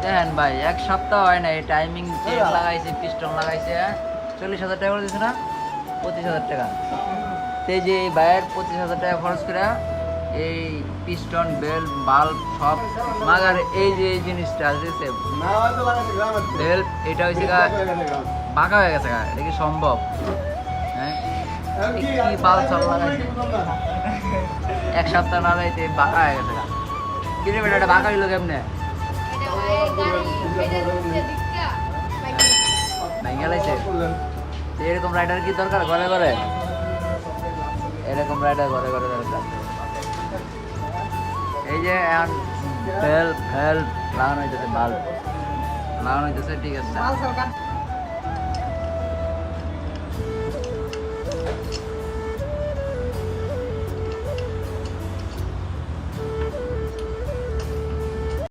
দেখেন ভাই, এক সপ্তাহ হয় না, এই টাইমিং চেক লাগাইছে, পিস্টন লাগাইছে, 40,000 টাকা করে দিচ্ছে না, 25,000 টাকা। সেই যে এই ভাইয়ের 25,000 টাকা খরচ করে এই পিস্টন, বেল্ট, বাল্ব সব মাগার এই যে এই জিনিসটা আছে বেল্ট, এটা হচ্ছে বাঁকা হয়ে গেছে। এটা কি সম্ভব? হ্যাঁ, কি বাল্ব সব লাগাইছে, এক সপ্তাহ না লাগাইতে বাঁকা হয়ে গেছে। কিনে বেটা, এটা বাঁকা হইলো কেমনে? এরকম রাইডার কি দরকার ঘরে ঘরে? এরকম রাইডার ঘরে ঘরে দরকার। এই যে এখন বেল্ট লাগানো হইতেছে, বাল্ব লাগানো হইতেছে, ঠিক আছে।